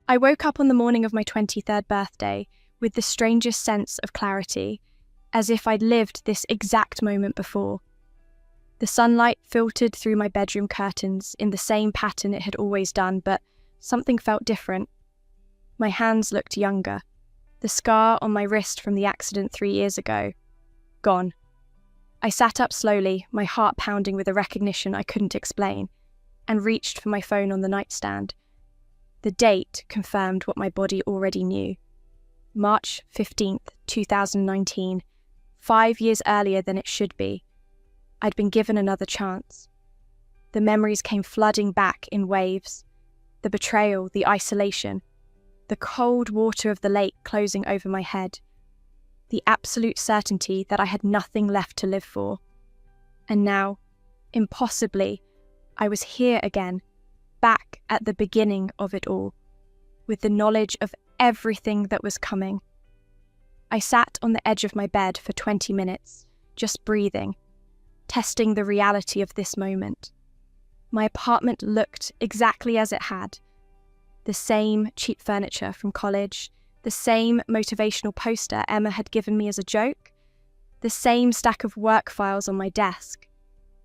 I woke up on the morning of my 23rd birthday with the strangest sense of clarity, as if I'd lived this exact moment before. The sunlight filtered through my bedroom curtains in the same pattern it had always done, but something felt different. My hands looked younger. The scar on my wrist from the accident 3 years ago, gone. I sat up slowly, my heart pounding with a recognition I couldn't explain, and reached for my phone on the nightstand. The date confirmed what my body already knew. March 15th, 2019, 5 years earlier than it should be. I'd been given another chance. The memories came flooding back in waves. The betrayal, the isolation, the cold water of the lake closing over my head, the absolute certainty that I had nothing left to live for. And now, impossibly, I was here again, back at the beginning of it all, with the knowledge of everything that was coming. I sat on the edge of my bed for 20 minutes, just breathing, testing the reality of this moment. My apartment looked exactly as it had. The same cheap furniture from college, the same motivational poster Emma had given me as a joke, the same stack of work files on my desk.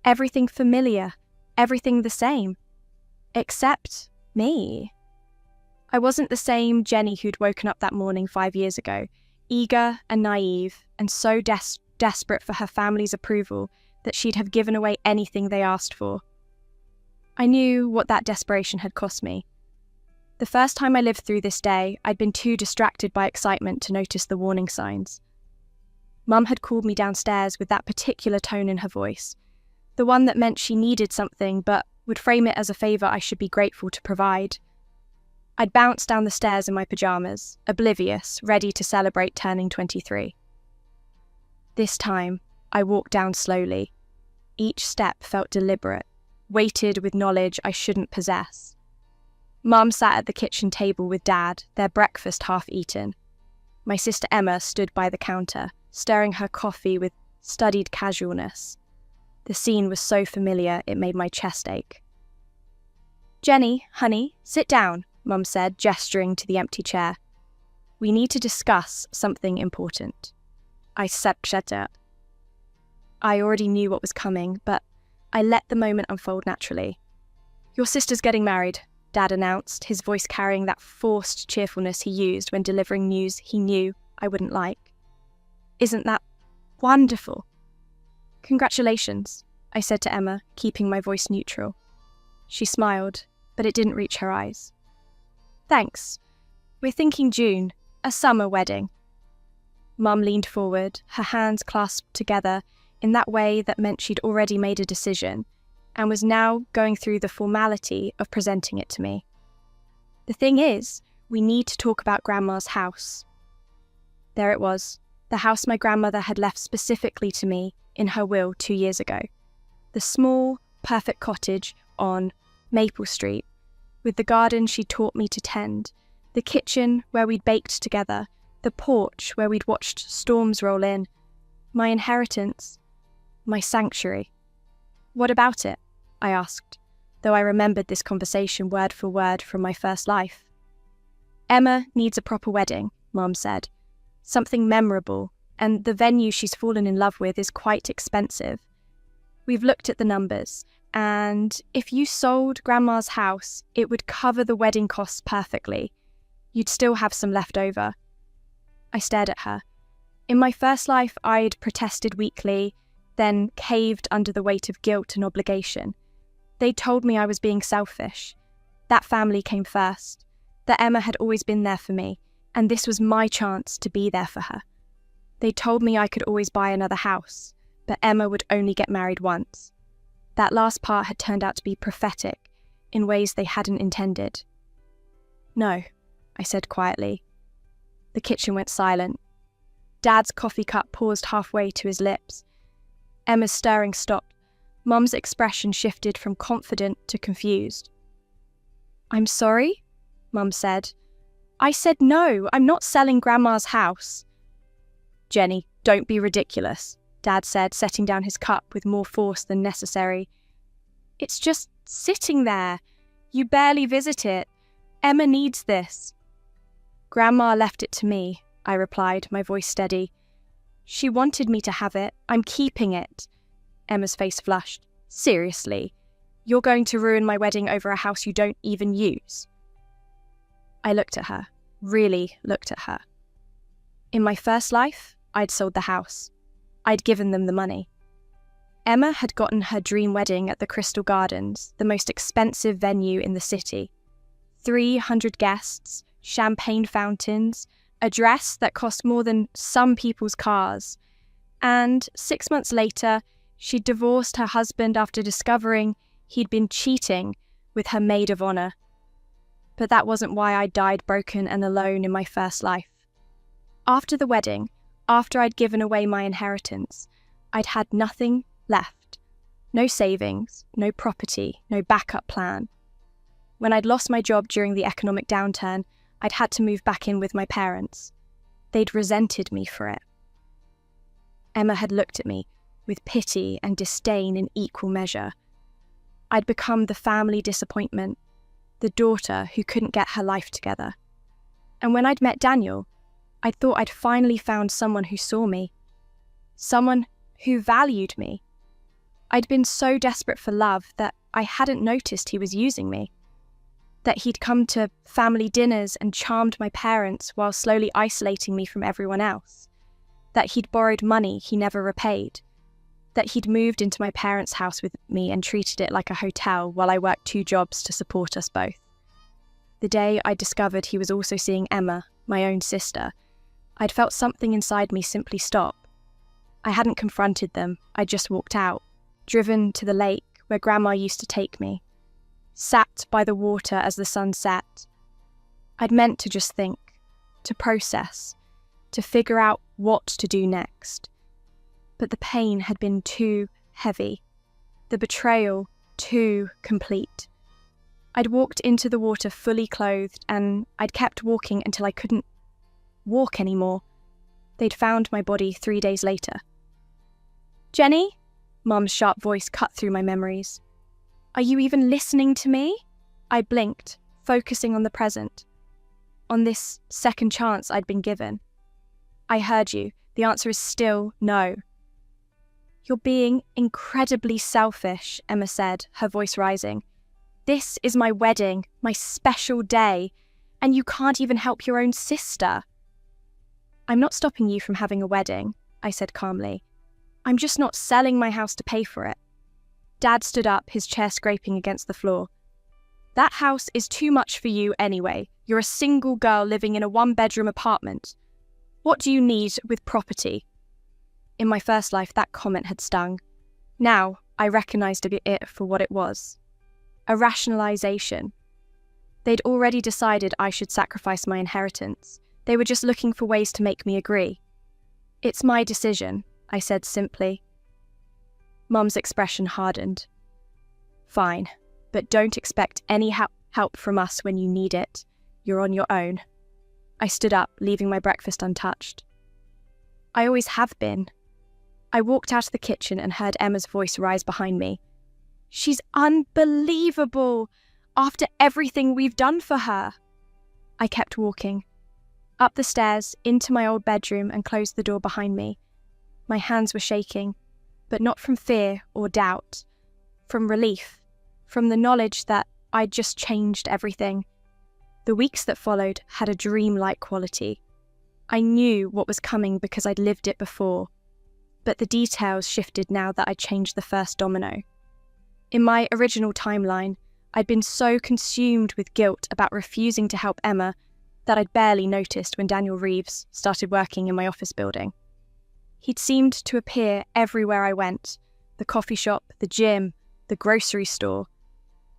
Everything familiar, everything the same. Except me. I wasn't the same Jenny who'd woken up that morning 5 years ago, eager and naive, and so desperate for her family's approval that she'd have given away anything they asked for. I knew what that desperation had cost me. The first time I lived through this day, I'd been too distracted by excitement to notice the warning signs. Mum had called me downstairs with that particular tone in her voice, the one that meant she needed something but would frame it as a favour I should be grateful to provide. I'd bounced down the stairs in my pyjamas, oblivious, ready to celebrate turning 23. This time, I walked down slowly. Each step felt deliberate, weighted with knowledge I shouldn't possess. Mum sat at the kitchen table with Dad, their breakfast half eaten. My sister Emma stood by the counter, stirring her coffee with studied casualness. The scene was so familiar it made my chest ache. "Jenny, honey, sit down," Mum said, gesturing to the empty chair. "We need to discuss something important." I accepted. I already knew what was coming, but I let the moment unfold naturally. "Your sister's getting married," Dad announced, his voice carrying that forced cheerfulness he used when delivering news he knew I wouldn't like. "Isn't that wonderful?" "Congratulations," I said to Emma, keeping my voice neutral. She smiled, but it didn't reach her eyes. "Thanks. We're thinking June, a summer wedding." Mum leaned forward, her hands clasped together in that way that meant she'd already made a decision, and was now going through the formality of presenting it to me. "The thing is, we need to talk about Grandma's house." There it was, the house my grandmother had left specifically to me in her will 2 years ago. The small, perfect cottage on Maple Street, with the garden she'd taught me to tend, the kitchen where we'd baked together, the porch where we'd watched storms roll in. My inheritance, my sanctuary. "What about it?" I asked, though I remembered this conversation word for word from my first life. "Emma needs a proper wedding," Mum said. "Something memorable, and the venue she's fallen in love with is quite expensive. We've looked at the numbers, and if you sold Grandma's house, it would cover the wedding costs perfectly. You'd still have some left over." I stared at her. In my first life, I'd protested weakly, then caved under the weight of guilt and obligation. They told me I was being selfish. That family came first, that Emma had always been there for me, and this was my chance to be there for her. They told me I could always buy another house, but Emma would only get married once. That last part had turned out to be prophetic in ways they hadn't intended. "No," I said quietly. The kitchen went silent. Dad's coffee cup paused halfway to his lips. Emma's stirring stopped. Mum's expression shifted from confident to confused. "I'm sorry?" Mum said. "I said no, I'm not selling Grandma's house." "Jenny, don't be ridiculous," Dad said, setting down his cup with more force than necessary. "It's just sitting there. You barely visit it. Emma needs this." Grandma left it to me, I replied, my voice steady. She wanted me to have it. I'm keeping it. Emma's face flushed. Seriously? You're going to ruin my wedding over a house you don't even use? I looked at her, really looked at her. In my first life, I'd sold the house. I'd given them the money. Emma had gotten her dream wedding at the Crystal Gardens, the most expensive venue in the city. 300 guests, champagne fountains, a dress that cost more than some people's cars. And 6 months later, she'd divorced her husband after discovering he'd been cheating with her maid of honor. But that wasn't why I died broken and alone in my first life. After the wedding, after I'd given away my inheritance, I'd had nothing left. No savings, no property, no backup plan. When I'd lost my job during the economic downturn, I'd had to move back in with my parents. They'd resented me for it. Emma had looked at me with pity and disdain in equal measure. I'd become the family disappointment, the daughter who couldn't get her life together. And when I'd met Daniel, I thought I'd finally found someone who saw me, someone who valued me. I'd been so desperate for love that I hadn't noticed he was using me, that he'd come to family dinners and charmed my parents while slowly isolating me from everyone else, that he'd borrowed money he never repaid, that he'd moved into my parents' house with me and treated it like a hotel while I worked 2 jobs to support us both. The day I discovered he was also seeing Emma, my own sister, I'd felt something inside me simply stop. I hadn't confronted them, I just walked out, driven to the lake where Grandma used to take me, sat by the water as the sun set. I'd meant to just think, to process, to figure out what to do next. But the pain had been too heavy, the betrayal too complete. I'd walked into the water fully clothed, and I'd kept walking until I couldn't walk anymore. They'd found my body 3 days later. "Jenny?" Mum's sharp voice cut through my memories. "Are you even listening to me?" I blinked, focusing on the present, on this second chance I'd been given. "I heard you. The answer is still no." "You're being incredibly selfish," Emma said, her voice rising. "This is my wedding, my special day, and you can't even help your own sister." "I'm not stopping you from having a wedding," I said calmly. "I'm just not selling my house to pay for it." Dad stood up, his chair scraping against the floor. "That house is too much for you anyway. You're a single girl living in a 1-bedroom apartment. What do you need with property?" In my first life, that comment had stung. Now, I recognised it for what it was. A rationalisation. They'd already decided I should sacrifice my inheritance. They were just looking for ways to make me agree. "It's my decision," I said simply. Mum's expression hardened. "Fine, but don't expect any help from us when you need it. You're on your own." I stood up, leaving my breakfast untouched. "I always have been." I walked out of the kitchen and heard Emma's voice rise behind me. "She's unbelievable, after everything we've done for her." I kept walking, up the stairs, into my old bedroom, and closed the door behind me. My hands were shaking, but not from fear or doubt, from relief, from the knowledge that I'd just changed everything. The weeks that followed had a dreamlike quality. I knew what was coming because I'd lived it before, but the details shifted now that I'd changed the first domino. In my original timeline, I'd been so consumed with guilt about refusing to help Emma that I'd barely noticed when Daniel Reeves started working in my office building. He'd seemed to appear everywhere I went, the coffee shop, the gym, the grocery store.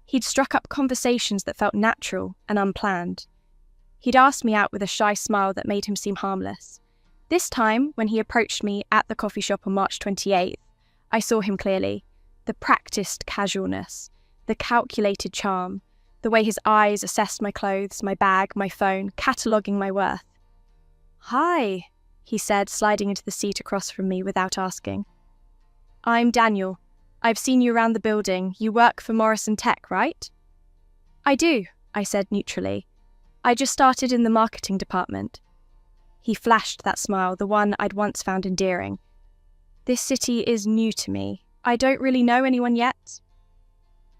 He'd struck up conversations that felt natural and unplanned. He'd asked me out with a shy smile that made him seem harmless. This time, when he approached me at the coffee shop on March 28th, I saw him clearly. The practiced casualness, the calculated charm, the way his eyes assessed my clothes, my bag, my phone, cataloguing my worth. "Hi," he said, sliding into the seat across from me without asking. "I'm Daniel. I've seen you around the building. You work for Morrison Tech, right?" "I do," I said neutrally. I just started in the marketing department. He flashed that smile, the one I'd once found endearing. This city is new to me. I don't really know anyone yet.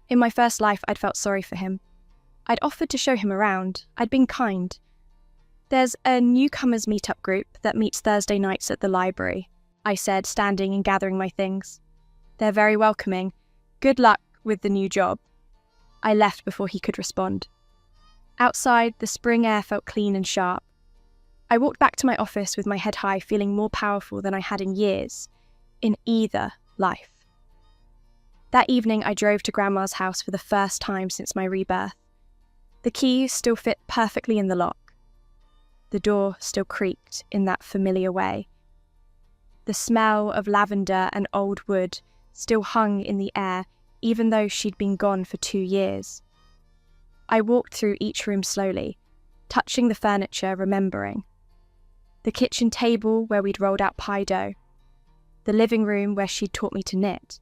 In my first life, I'd felt sorry for him. I'd offered to show him around. I'd been kind. There's a newcomers meetup group that meets Thursday nights at the library, I said, standing and gathering my things. They're very welcoming. Good luck with the new job. I left before he could respond. Outside, the spring air felt clean and sharp. I walked back to my office with my head high, feeling more powerful than I had in years, in either life. That evening, I drove to Grandma's house for the first time since my rebirth. The key still fit perfectly in the lock. The door still creaked in that familiar way. The smell of lavender and old wood still hung in the air, even though she'd been gone for 2 years. I walked through each room slowly, touching the furniture, remembering. The kitchen table where we'd rolled out pie dough. The living room where she'd taught me to knit.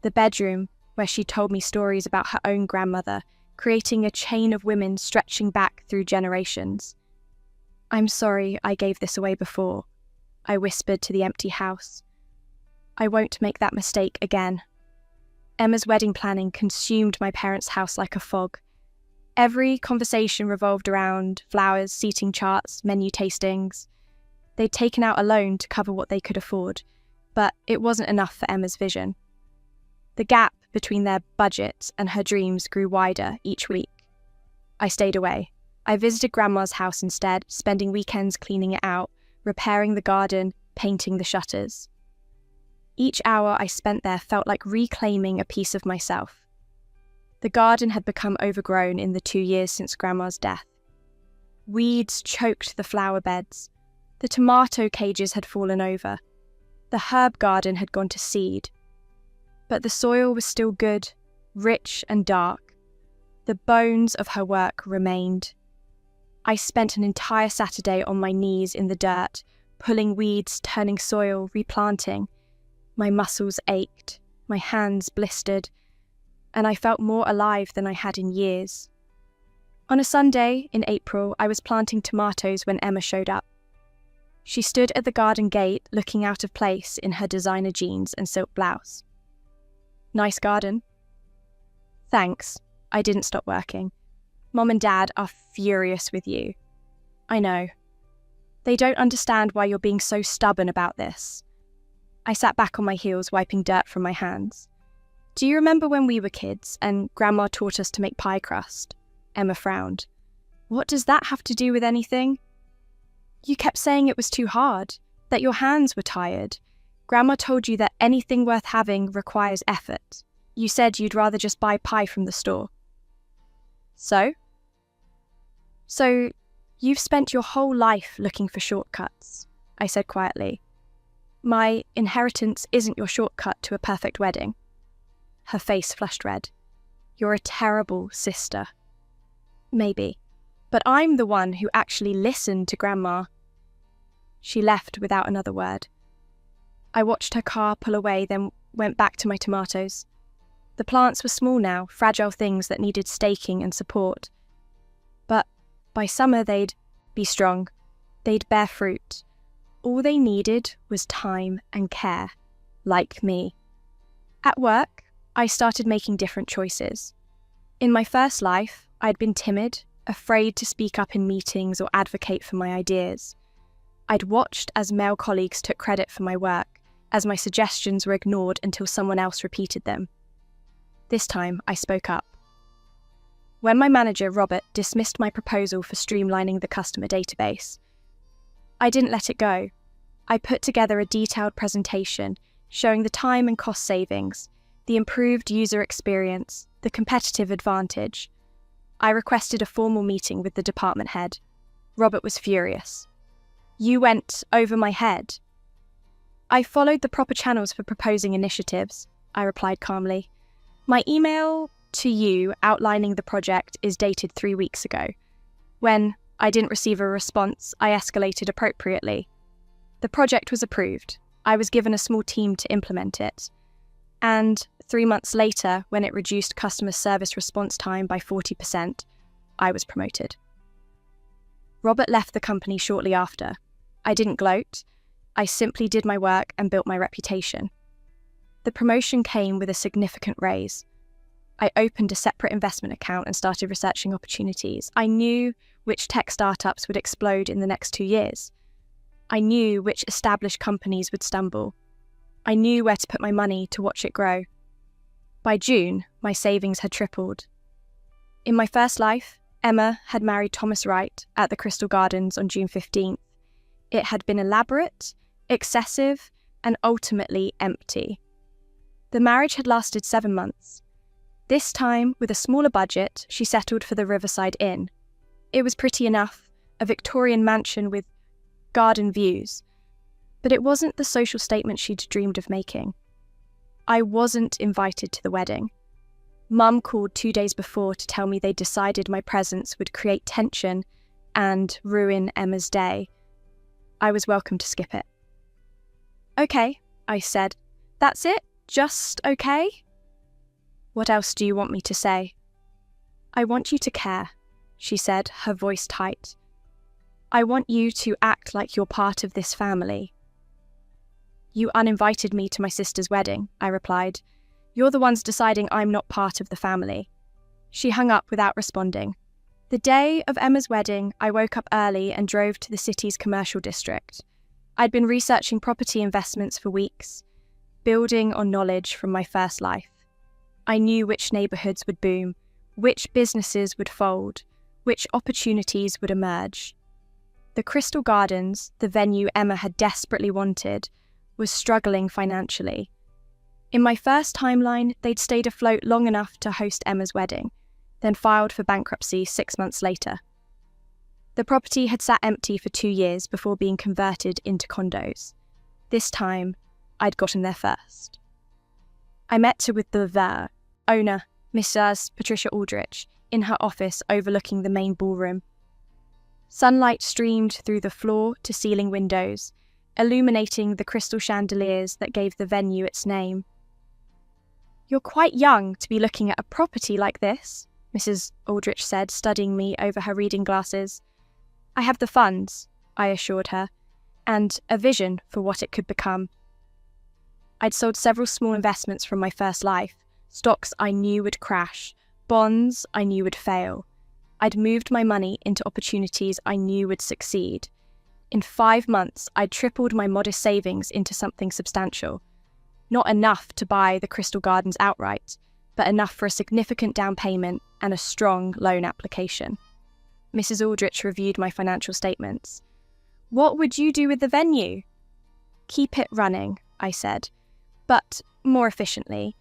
The bedroom where she told me stories about her own grandmother, creating a chain of women stretching back through generations. I'm sorry I gave this away before, I whispered to the empty house. I won't make that mistake again. Emma's wedding planning consumed my parents' house like a fog. Every conversation revolved around flowers, seating charts, menu tastings. They'd taken out a loan to cover what they could afford, but it wasn't enough for Emma's vision. The gap between their budget and her dreams grew wider each week. I stayed away. I visited Grandma's house instead, spending weekends cleaning it out, repairing the garden, painting the shutters. Each hour I spent there felt like reclaiming a piece of myself. The garden had become overgrown in the 2 years since Grandma's death. Weeds choked the flower beds. The tomato cages had fallen over. The herb garden had gone to seed. But the soil was still good, rich and dark. The bones of her work remained. I spent an entire Saturday on my knees in the dirt, pulling weeds, turning soil, replanting. My muscles ached, my hands blistered, and I felt more alive than I had in years. On a Sunday in April, I was planting tomatoes when Emma showed up. She stood at the garden gate, looking out of place in her designer jeans and silk blouse. Nice garden. Thanks. I didn't stop working. Mom and Dad are furious with you. I know. They don't understand why you're being so stubborn about this. I sat back on my heels, wiping dirt from my hands. Do you remember when we were kids and Grandma taught us to make pie crust? Emma frowned. What does that have to do with anything? You kept saying it was too hard, that your hands were tired. Grandma told you that anything worth having requires effort. You said you'd rather just buy pie from the store. So, you've spent your whole life looking for shortcuts, I said quietly. My inheritance isn't your shortcut to a perfect wedding. Her face flushed red. You're a terrible sister. Maybe, but I'm the one who actually listened to Grandma. She left without another word. I watched her car pull away, then went back to my tomatoes. The plants were small now, fragile things that needed staking and support. But by summer they'd be strong. They'd bear fruit. All they needed was time and care, like me. At work, I started making different choices. In my first life, I'd been timid, afraid to speak up in meetings or advocate for my ideas. I'd watched as male colleagues took credit for my work, as my suggestions were ignored until someone else repeated them. This time, I spoke up. When my manager, Robert, dismissed my proposal for streamlining the customer database, I didn't let it go. I put together a detailed presentation showing the time and cost savings, the improved user experience, the competitive advantage. I requested a formal meeting with the department head. Robert was furious. You went over my head. I followed the proper channels for proposing initiatives, I replied calmly. My email to you outlining the project is dated 3 weeks ago. When I didn't receive a response, I escalated appropriately. The project was approved. I was given a small team to implement it. And 3 months later, when it reduced customer service response time by 40%, I was promoted. Robert left the company shortly after. I didn't gloat. I simply did my work and built my reputation. The promotion came with a significant raise. I opened a separate investment account and started researching opportunities. I knew which tech startups would explode in the next 2 years. I knew which established companies would stumble. I knew where to put my money to watch it grow. By June, my savings had tripled. In my first life, Emma had married Thomas Wright at the Crystal Gardens on June 15th. It had been elaborate, excessive, and ultimately empty. The marriage had lasted 7 months. This time, with a smaller budget, she settled for the Riverside Inn. It was pretty enough, a Victorian mansion with garden views. But it wasn't the social statement she'd dreamed of making. I wasn't invited to the wedding. Mum called 2 days before to tell me they'd decided my presence would create tension and ruin Emma's day. I was welcome to skip it. "Okay," I said. "That's it? Just okay?" "What else do you want me to say?" "I want you to care," she said, her voice tight. "I want you to act like you're part of this family." "You uninvited me to my sister's wedding," I replied. "You're the ones deciding I'm not part of the family." She hung up without responding. The day of Emma's wedding, I woke up early and drove to the city's commercial district. I'd been researching property investments for weeks, building on knowledge from my first life. I knew which neighbourhoods would boom, which businesses would fold, which opportunities would emerge. The Crystal Gardens, the venue Emma had desperately wanted, was struggling financially. In my first timeline, they'd stayed afloat long enough to host Emma's wedding, then filed for bankruptcy 6 months later. The property had sat empty for 2 years before being converted into condos. This time, I'd gotten there first. I met with the owner, Mrs. Patricia Aldrich, in her office overlooking the main ballroom. Sunlight streamed through the floor-to-ceiling windows, illuminating the crystal chandeliers that gave the venue its name. "You're quite young to be looking at a property like this," Mrs. Aldrich said, studying me over her reading glasses. "I have the funds," I assured her, "and a vision for what it could become." I'd sold several small investments from my first life, stocks I knew would crash, bonds I knew would fail. I'd moved my money into opportunities I knew would succeed. In 5 months, I'd tripled my modest savings into something substantial. Not enough to buy the Crystal Gardens outright, but enough for a significant down payment and a strong loan application. Mrs. Aldrich reviewed my financial statements. "What would you do with the venue?" "Keep it running," I said, "but more efficiently.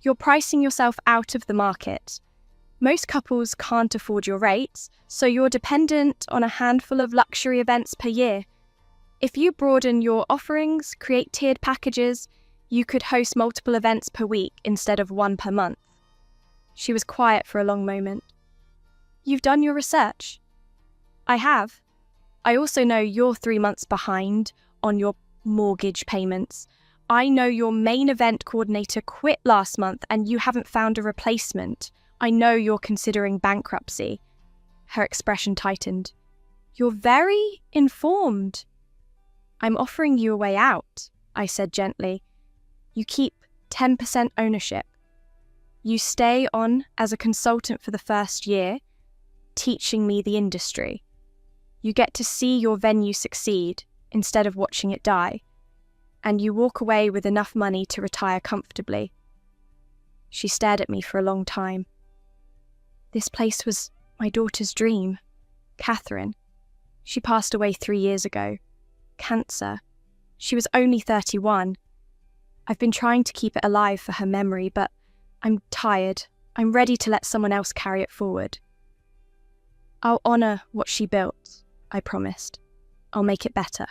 You're pricing yourself out of the market. Most couples can't afford your rates, so you're dependent on a handful of luxury events per year. If you broaden your offerings, create tiered packages, you could host multiple events per week instead of one per month." She was quiet for a long moment. "You've done your research?" "I have. I also know you're 3 months behind on your mortgage payments. I know your main event coordinator quit last month and you haven't found a replacement. I know you're considering bankruptcy." Her expression tightened. "You're very informed." "I'm offering you a way out," I said gently. "You keep 10% ownership. You stay on as a consultant for the first year, teaching me the industry. You get to see your venue succeed instead of watching it die. And you walk away with enough money to retire comfortably." She stared at me for a long time. "This place was my daughter's dream. Catherine. She passed away 3 years ago. Cancer. She was only 31. I've been trying to keep it alive for her memory, but I'm tired. I'm ready to let someone else carry it forward." "I'll honour what she built," I promised. "I'll make it better."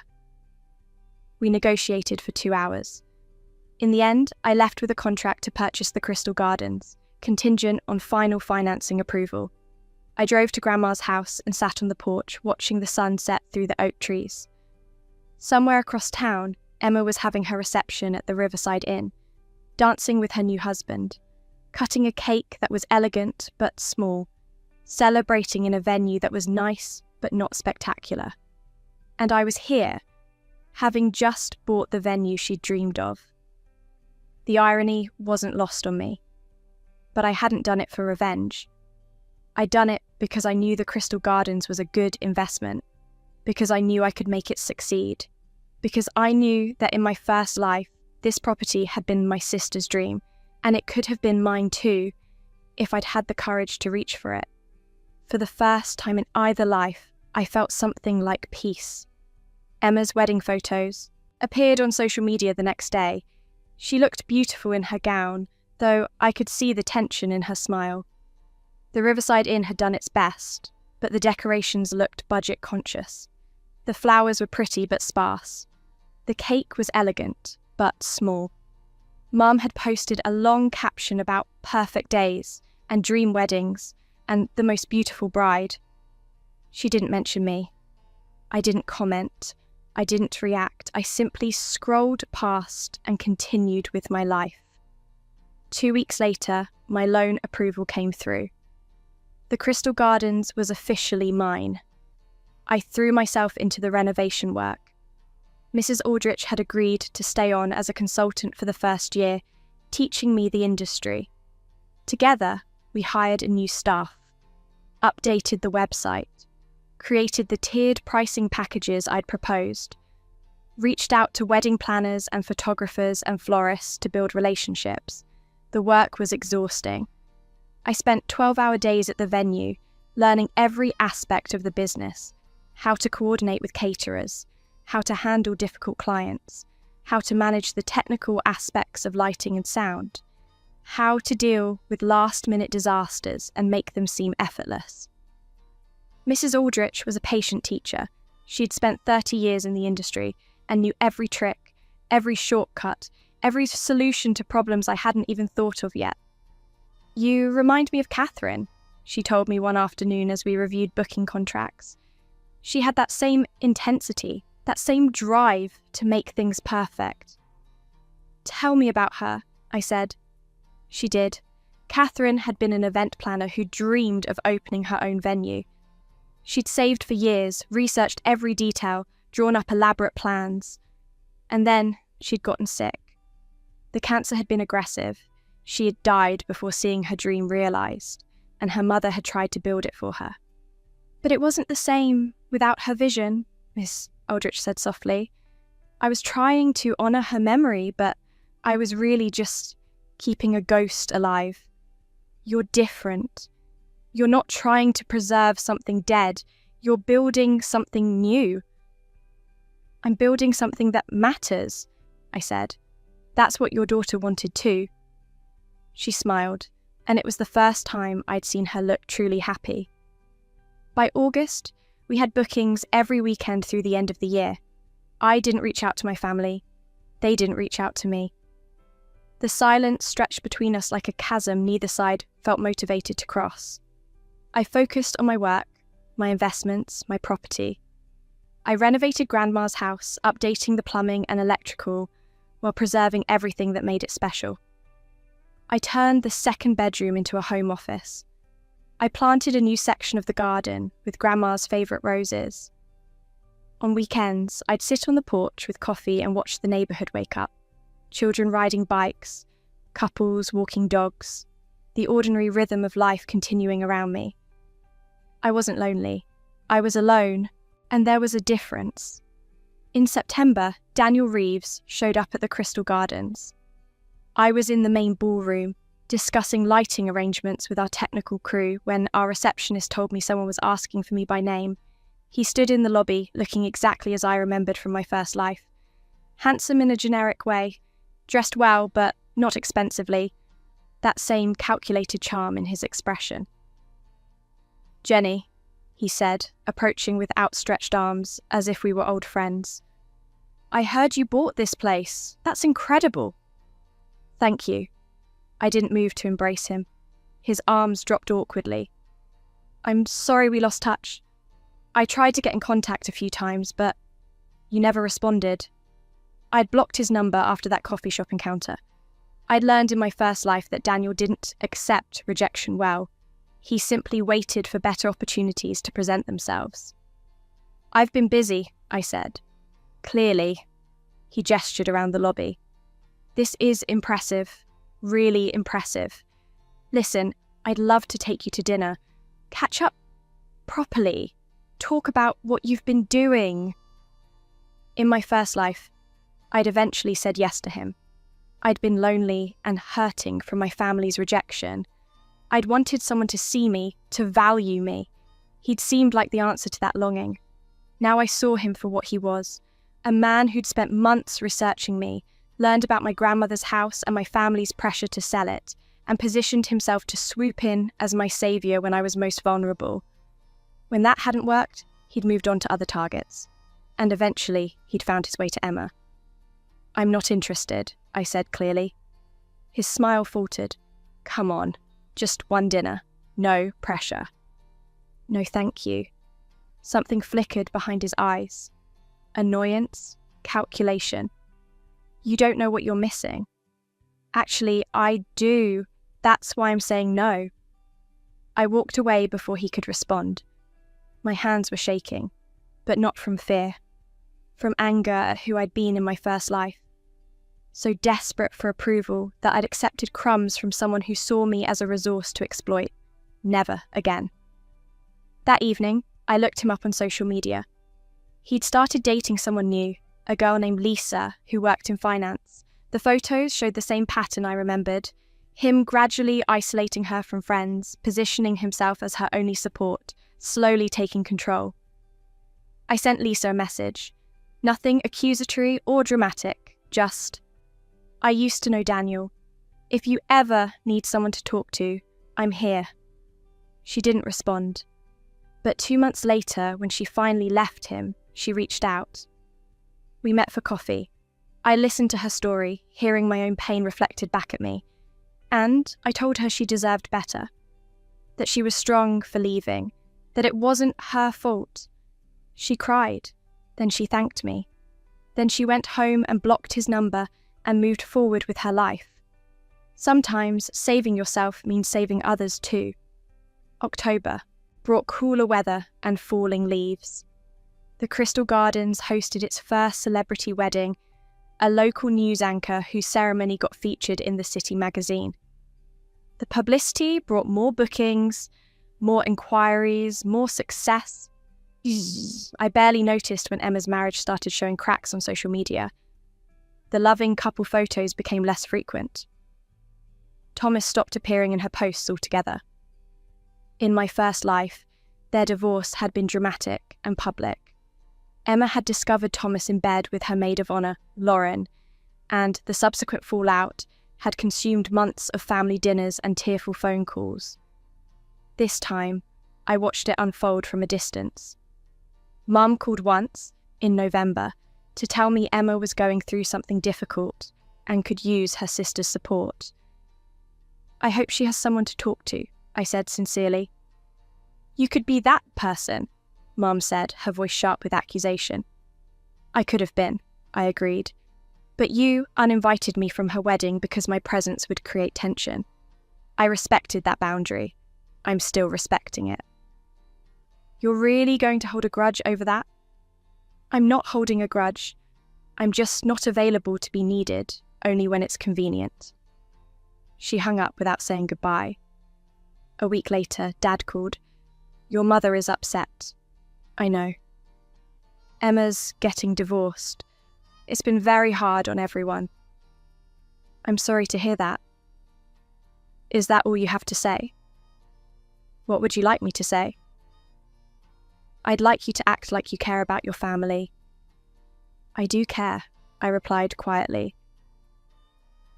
We negotiated for 2 hours. In the end, I left with a contract to purchase the Crystal Gardens, contingent on final financing approval. I drove to Grandma's house and sat on the porch, watching the sun set through the oak trees. Somewhere across town, Emma was having her reception at the Riverside Inn, dancing with her new husband, cutting a cake that was elegant but small, celebrating in a venue that was nice but not spectacular. And I was here, having just bought the venue she'd dreamed of. The irony wasn't lost on me, but I hadn't done it for revenge. I'd done it because I knew the Crystal Gardens was a good investment, because I knew I could make it succeed, because I knew that in my first life, this property had been my sister's dream, and it could have been mine too, if I'd had the courage to reach for it. For the first time in either life, I felt something like peace. Emma's wedding photos appeared on social media the next day. She looked beautiful in her gown, though I could see the tension in her smile. The Riverside Inn had done its best, but the decorations looked budget-conscious. The flowers were pretty but sparse. The cake was elegant, but small. Mum had posted a long caption about perfect days and dream weddings and the most beautiful bride. She didn't mention me. I didn't comment. I didn't react. I simply scrolled past and continued with my life. 2 weeks later, my loan approval came through. The Crystal Gardens was officially mine. I threw myself into the renovation work. Mrs. Aldrich had agreed to stay on as a consultant for the first year, teaching me the industry. Together, we hired a new staff, updated the website, created the tiered pricing packages I'd proposed, reached out to wedding planners and photographers and florists to build relationships. The work was exhausting. I spent 12-hour days at the venue, learning every aspect of the business, how to coordinate with caterers, how to handle difficult clients, how to manage the technical aspects of lighting and sound, how to deal with last-minute disasters and make them seem effortless. Mrs. Aldrich was a patient teacher. She'd spent 30 years in the industry and knew every trick, every shortcut, every solution to problems I hadn't even thought of yet. "You remind me of Catherine," she told me one afternoon as we reviewed booking contracts. She had that same intensity, that same drive to make things perfect. "Tell me about her," I said. She did. Catherine had been an event planner who dreamed of opening her own venue. She'd saved for years, researched every detail, drawn up elaborate plans. And then she'd gotten sick. The cancer had been aggressive. She had died before seeing her dream realised, and her mother had tried to build it for her. "But it wasn't the same without her vision," Miss Aldrich said softly. "I was trying to honour her memory, but I was really just keeping a ghost alive. You're different. You're not trying to preserve something dead. You're building something new." "I'm building something that matters," I said. "That's what your daughter wanted too." She smiled, and it was the first time I'd seen her look truly happy. By August, we had bookings every weekend through the end of the year. I didn't reach out to my family. They didn't reach out to me. The silence stretched between us like a chasm neither side felt motivated to cross. I focused on my work, my investments, my property. I renovated Grandma's house, updating the plumbing and electrical while preserving everything that made it special. I turned the second bedroom into a home office. I planted a new section of the garden with Grandma's favourite roses. On weekends, I'd sit on the porch with coffee and watch the neighbourhood wake up. Children riding bikes, couples walking dogs, the ordinary rhythm of life continuing around me. I wasn't lonely. I was alone, and there was a difference. In September, Daniel Reeves showed up at the Crystal Gardens. I was in the main ballroom, discussing lighting arrangements with our technical crew when our receptionist told me someone was asking for me by name. He stood in the lobby, looking exactly as I remembered from my first life. Handsome in a generic way, dressed well but not expensively, that same calculated charm in his expression. "Jenny," he said, approaching with outstretched arms as if we were old friends. "I heard you bought this place. That's incredible." "Thank you." I didn't move to embrace him. His arms dropped awkwardly. "I'm sorry we lost touch. I tried to get in contact a few times, but you never responded." I'd blocked his number after that coffee shop encounter. I'd learned in my first life that Daniel didn't accept rejection well. He simply waited for better opportunities to present themselves. I've been busy, I said. Clearly. He gestured around the lobby. This is impressive. Really impressive. Listen, I'd love to take you to dinner. Catch up properly. Talk about what you've been doing. In my first life, I'd eventually said yes to him. I'd been lonely and hurting from my family's rejection. I'd wanted someone to see me, to value me. He'd seemed like the answer to that longing. Now I saw him for what he was, a man who'd spent months researching me, learned about my grandmother's house and my family's pressure to sell it, and positioned himself to swoop in as my saviour when I was most vulnerable. When that hadn't worked, he'd moved on to other targets. And eventually, he'd found his way to Emma. I'm not interested, I said clearly. His smile faltered. Come on, just one dinner. No pressure. No, thank you. Something flickered behind his eyes. Annoyance, calculation. You don't know what you're missing. Actually, I do. That's why I'm saying no. I walked away before he could respond. My hands were shaking, but not from fear. From anger at who I'd been in my first life. So desperate for approval that I'd accepted crumbs from someone who saw me as a resource to exploit. Never again. That evening, I looked him up on social media. He'd started dating someone new, a girl named Lisa who worked in finance. The photos showed the same pattern I remembered, him gradually isolating her from friends, positioning himself as her only support, slowly taking control. I sent Lisa a message. Nothing accusatory or dramatic, just, I used to know Daniel. If you ever need someone to talk to, I'm here. She didn't respond. But 2 months later, when she finally left him, she reached out. We met for coffee. I listened to her story, hearing my own pain reflected back at me. And I told her she deserved better. That she was strong for leaving. That it wasn't her fault. She cried. Then she thanked me. Then she went home and blocked his number and moved forward with her life. Sometimes saving yourself means saving others too. October brought cooler weather and falling leaves. The Crystal Gardens hosted its first celebrity wedding, a local news anchor whose ceremony got featured in the City magazine. The publicity brought more bookings, more inquiries, more success. I barely noticed when Emma's marriage started showing cracks on social media. The loving couple photos became less frequent. Thomas stopped appearing in her posts altogether. In my first life, their divorce had been dramatic and public. Emma had discovered Thomas in bed with her maid of honour, Lauren, and the subsequent fallout had consumed months of family dinners and tearful phone calls. This time, I watched it unfold from a distance. Mum called once, in November, to tell me Emma was going through something difficult and could use her sister's support. I hope she has someone to talk to, I said sincerely. You could be that person, Mum said, her voice sharp with accusation. I could have been, I agreed. But you uninvited me from her wedding because my presence would create tension. I respected that boundary. I'm still respecting it. You're really going to hold a grudge over that? I'm not holding a grudge. I'm just not available to be needed, only when it's convenient. She hung up without saying goodbye. A week later, Dad called. Your mother is upset. I know. Emma's getting divorced. It's been very hard on everyone. I'm sorry to hear that. Is that all you have to say? What would you like me to say? I'd like you to act like you care about your family. I do care, I replied quietly.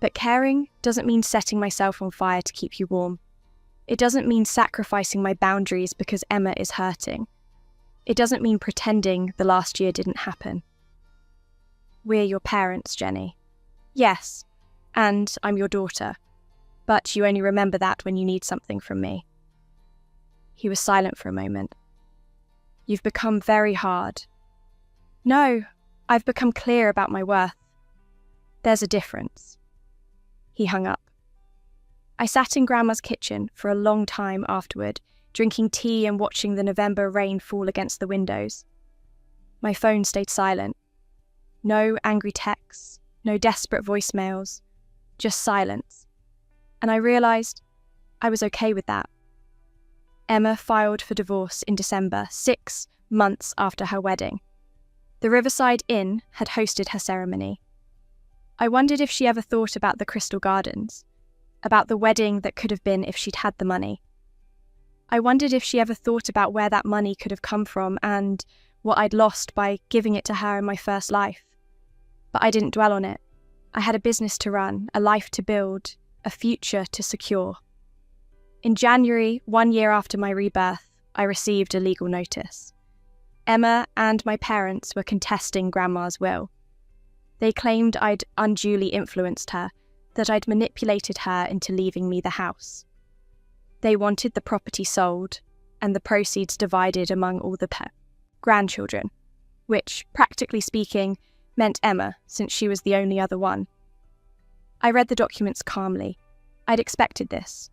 But caring doesn't mean setting myself on fire to keep you warm. It doesn't mean sacrificing my boundaries because Emma is hurting. It doesn't mean pretending the last year didn't happen. We're your parents, Jenny. Yes, and I'm your daughter. But you only remember that when you need something from me. He was silent for a moment. You've become very hard. No, I've become clear about my worth. There's a difference. He hung up. I sat in Grandma's kitchen for a long time afterward, drinking tea and watching the November rain fall against the windows. My phone stayed silent. No angry texts, no desperate voicemails, just silence. And I realised I was okay with that. Emma filed for divorce in December, 6 months after her wedding. The Riverside Inn had hosted her ceremony. I wondered if she ever thought about the Crystal Gardens, about the wedding that could have been if she'd had the money. I wondered if she ever thought about where that money could have come from and what I'd lost by giving it to her in my first life. But I didn't dwell on it. I had a business to run, a life to build, a future to secure. In January, 1 year after my rebirth, I received a legal notice. Emma and my parents were contesting Grandma's will. They claimed I'd unduly influenced her, that I'd manipulated her into leaving me the house. They wanted the property sold and the proceeds divided among all the grandchildren, which, practically speaking, meant Emma, since she was the only other one. I read the documents calmly. I'd expected this.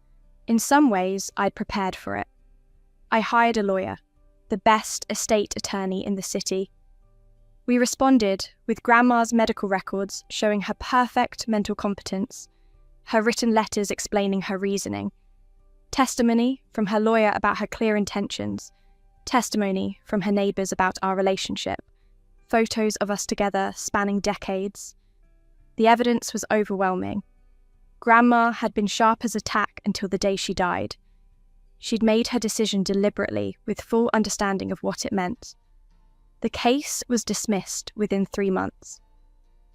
In some ways, I'd prepared for it. I hired a lawyer, the best estate attorney in the city. We responded with Grandma's medical records showing her perfect mental competence, her written letters explaining her reasoning, testimony from her lawyer about her clear intentions, testimony from her neighbours about our relationship, photos of us together spanning decades. The evidence was overwhelming. Grandma had been sharp as a tack until the day she died. She'd made her decision deliberately, with full understanding of what it meant. The case was dismissed within 3 months.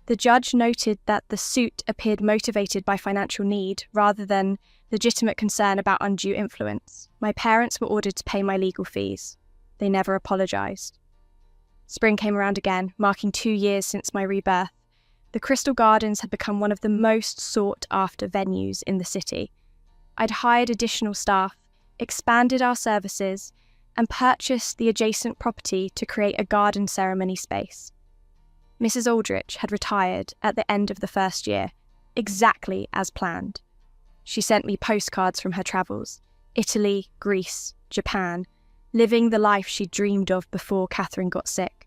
The judge noted that the suit appeared motivated by financial need rather than legitimate concern about undue influence. My parents were ordered to pay my legal fees. They never apologised. Spring came around again, marking 2 years since my rebirth. The Crystal Gardens had become one of the most sought-after venues in the city. I'd hired additional staff, expanded our services, and purchased the adjacent property to create a garden ceremony space. Mrs. Aldrich had retired at the end of the first year, exactly as planned. She sent me postcards from her travels, Italy, Greece, Japan, living the life she'd dreamed of before Catherine got sick.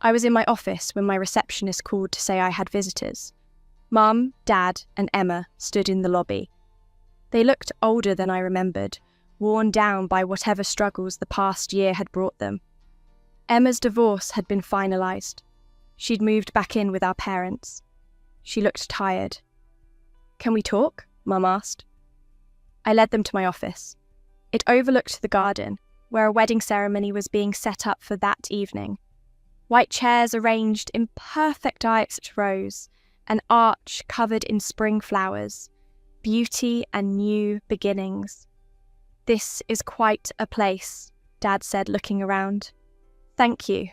I was in my office when my receptionist called to say I had visitors. Mum, Dad, and Emma stood in the lobby. They looked older than I remembered, worn down by whatever struggles the past year had brought them. Emma's divorce had been finalised. She'd moved back in with our parents. She looked tired. "Can we talk?" Mum asked. I led them to my office. It overlooked the garden, where a wedding ceremony was being set up for that evening. White chairs arranged in perfect iced rows, an arch covered in spring flowers, beauty and new beginnings. "This is quite a place," Dad said, looking around. "Thank you."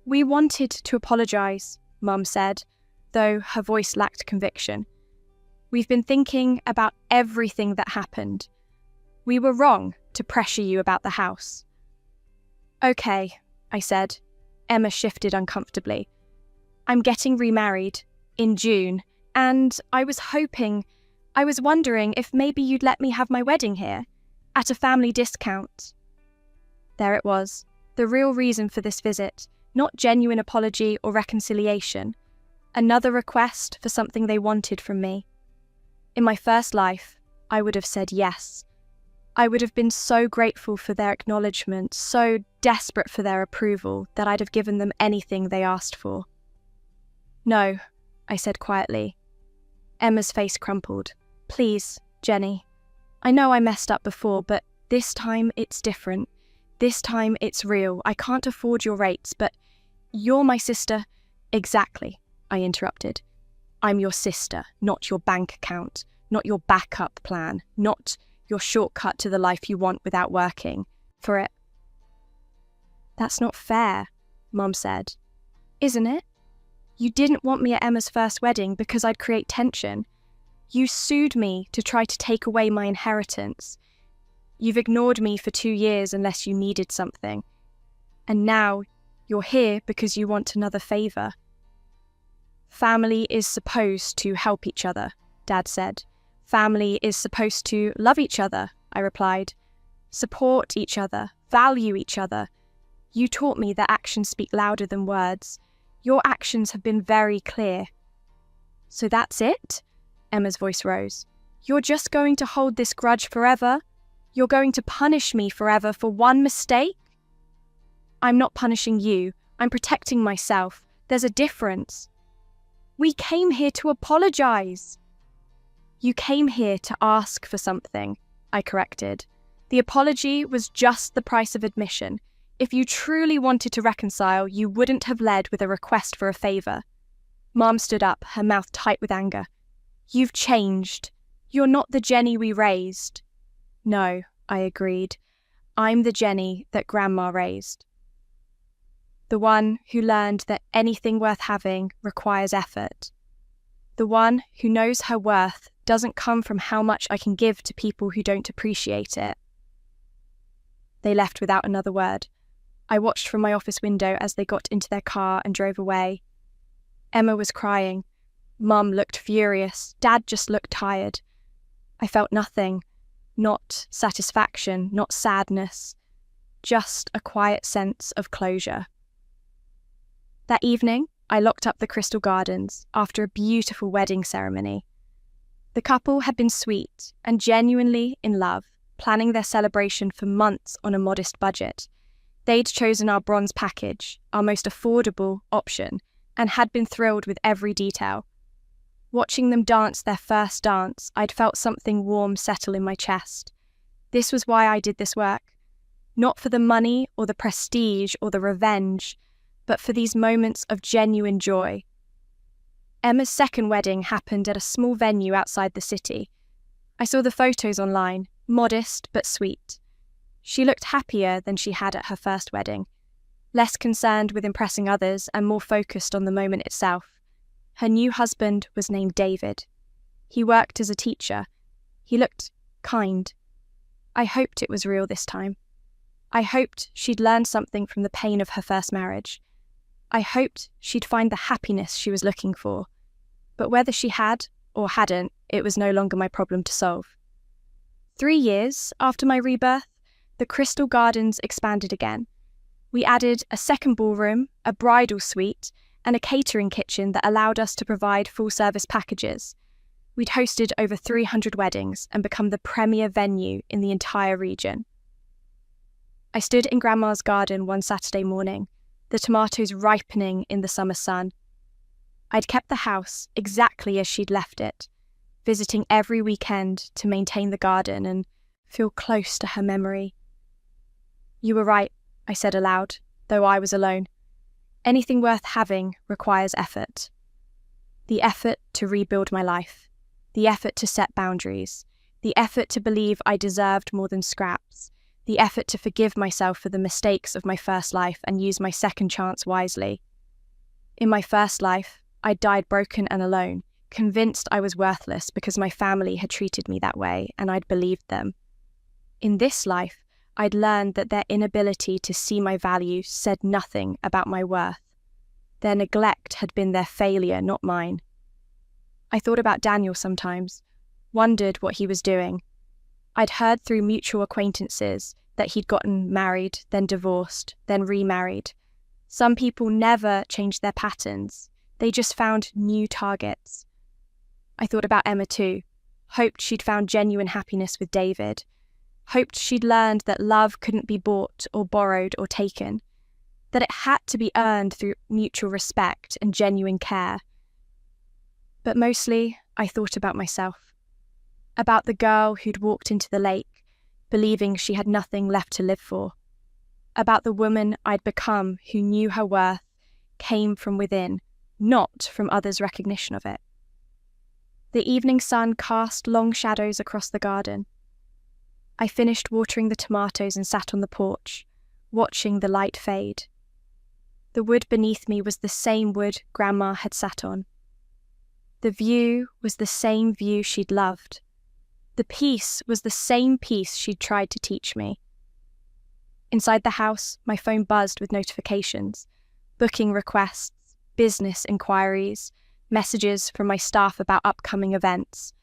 "We wanted to apologise," Mum said, though her voice lacked conviction. "We've been thinking about everything that happened. We were wrong to pressure you about the house." "Okay," I said. Emma shifted uncomfortably. "I'm getting remarried in June, and I was wondering if maybe you'd let me have my wedding here, at a family discount." There it was, the real reason for this visit, not genuine apology or reconciliation, another request for something they wanted from me. In my first life, I would have said yes. I would have been so grateful for their acknowledgement, so desperate for their approval, that I'd have given them anything they asked for. "No," I said quietly. Emma's face crumpled. "Please, Jenny. I know I messed up before, but this time it's different. This time it's real. I can't afford your rates, but you're my sister." "Exactly," I interrupted. "I'm your sister, not your bank account, not your backup plan, not your shortcut to the life you want without working for it." "That's not fair," Mum said. "Isn't it? You didn't want me at Emma's first wedding because I'd create tension. You sued me to try to take away my inheritance. You've ignored me for 2 years unless you needed something. And now you're here because you want another favour." "Family is supposed to help each other," Dad said. "Family is supposed to love each other," I replied. "Support each other, value each other. You taught me that actions speak louder than words. Your actions have been very clear." "So that's it?" Emma's voice rose. "You're just going to hold this grudge forever? You're going to punish me forever for one mistake?" "I'm not punishing you. I'm protecting myself. There's a difference." "We came here to apologize." "You came here to ask for something," I corrected. "The apology was just the price of admission. If you truly wanted to reconcile, you wouldn't have led with a request for a favor." Mom stood up, her mouth tight with anger. "You've changed. You're not the Jenny we raised." "No," I agreed. "I'm the Jenny that Grandma raised. The one who learned that anything worth having requires effort. The one who knows her worth doesn't come from how much I can give to people who don't appreciate it." They left without another word. I watched from my office window as they got into their car and drove away. Emma was crying. Mum looked furious. Dad just looked tired. I felt nothing. Not satisfaction, not sadness. Just a quiet sense of closure. That evening, I locked up the Crystal Gardens after a beautiful wedding ceremony. The couple had been sweet and genuinely in love, planning their celebration for months on a modest budget. They'd chosen our bronze package, our most affordable option, and had been thrilled with every detail. Watching them dance their first dance, I'd felt something warm settle in my chest. This was why I did this work. Not for the money or the prestige or the revenge, but for these moments of genuine joy. Emma's second wedding happened at a small venue outside the city. I saw the photos online, modest but sweet. She looked happier than she had at her first wedding, less concerned with impressing others and more focused on the moment itself. Her new husband was named David. He worked as a teacher. He looked kind. I hoped it was real this time. I hoped she'd learned something from the pain of her first marriage. I hoped she'd find the happiness she was looking for. But whether she had or hadn't, it was no longer my problem to solve. 3 years after my rebirth, the Crystal Gardens expanded again. We added a second ballroom, a bridal suite, and a catering kitchen that allowed us to provide full-service packages. We'd hosted over 300 weddings and become the premier venue in the entire region. I stood in Grandma's garden one Saturday morning, the tomatoes ripening in the summer sun. I'd kept the house exactly as she'd left it, visiting every weekend to maintain the garden and feel close to her memory. "You were right," I said aloud, though I was alone. "Anything worth having requires effort. The effort to rebuild my life, the effort to set boundaries, the effort to believe I deserved more than scraps, the effort to forgive myself for the mistakes of my first life and use my second chance wisely. In my first life, I died broken and alone, convinced I was worthless because my family had treated me that way and I'd believed them. In this life, I'd learned that their inability to see my value said nothing about my worth. Their neglect had been their failure, not mine. I thought about Daniel sometimes, wondered what he was doing. I'd heard through mutual acquaintances that he'd gotten married, then divorced, then remarried. Some people never changed their patterns. They just found new targets. I thought about Emma too, hoped she'd found genuine happiness with David, hoped she'd learned that love couldn't be bought or borrowed or taken, that it had to be earned through mutual respect and genuine care. But mostly, I thought about myself, about the girl who'd walked into the lake, believing she had nothing left to live for, about the woman I'd become who knew her worth came from within, not from others' recognition of it. The evening sun cast long shadows across the garden. I finished watering the tomatoes and sat on the porch, watching the light fade. The wood beneath me was the same wood Grandma had sat on. The view was the same view she'd loved. The peace was the same peace she'd tried to teach me. Inside the house, my phone buzzed with notifications, booking requests, business inquiries, messages from my staff about upcoming events.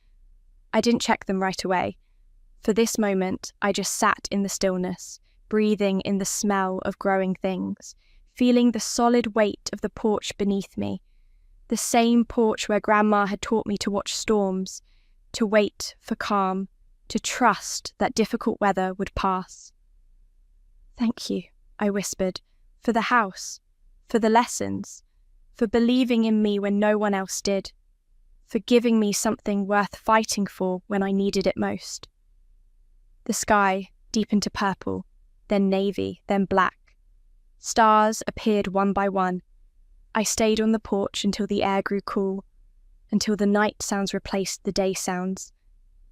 I didn't check them right away. For this moment, I just sat in the stillness, breathing in the smell of growing things, feeling the solid weight of the porch beneath me, the same porch where Grandma had taught me to watch storms, to wait for calm, to trust that difficult weather would pass. "Thank you," I whispered, "for the house, for the lessons, for believing in me when no one else did, for giving me something worth fighting for when I needed it most." The sky deepened to purple, then navy, then black. Stars appeared one by one. I stayed on the porch until the air grew cool, until the night sounds replaced the day sounds,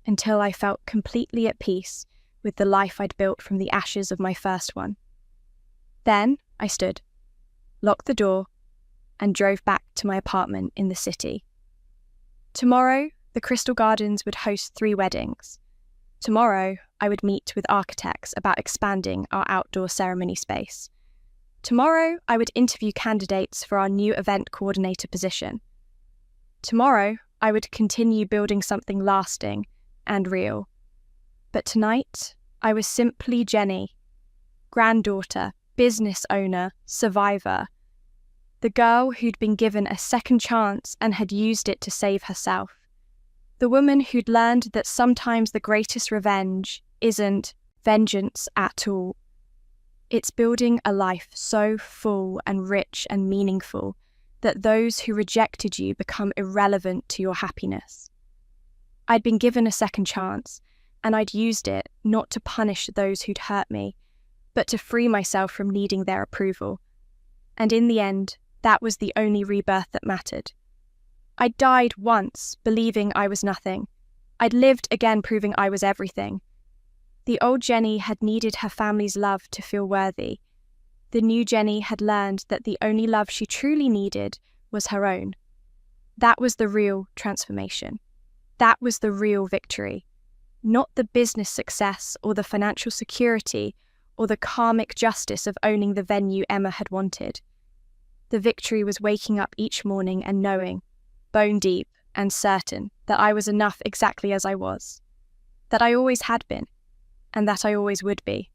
until I felt completely at peace with the life I'd built from the ashes of my first one. Then I stood, locked the door, and drove back to my apartment in the city. Tomorrow, the Crystal Gardens would host 3 weddings. Tomorrow, I would meet with architects about expanding our outdoor ceremony space. Tomorrow, I would interview candidates for our new event coordinator position. Tomorrow, I would continue building something lasting and real. But tonight, I was simply Jenny, granddaughter, business owner, survivor, the girl who'd been given a second chance and had used it to save herself. The woman who'd learned that sometimes the greatest revenge isn't vengeance at all. It's building a life so full and rich and meaningful that those who rejected you become irrelevant to your happiness. I'd been given a second chance, and I'd used it not to punish those who'd hurt me, but to free myself from needing their approval. And in the end, that was the only rebirth that mattered. I'd died once, believing I was nothing. I'd lived again, proving I was everything. The old Jenny had needed her family's love to feel worthy. The new Jenny had learned that the only love she truly needed was her own. That was the real transformation. That was the real victory. Not the business success or the financial security or the karmic justice of owning the venue Emma had wanted. The victory was waking up each morning and knowing, bone deep and certain, that I was enough exactly as I was, that I always had been, and that I always would be.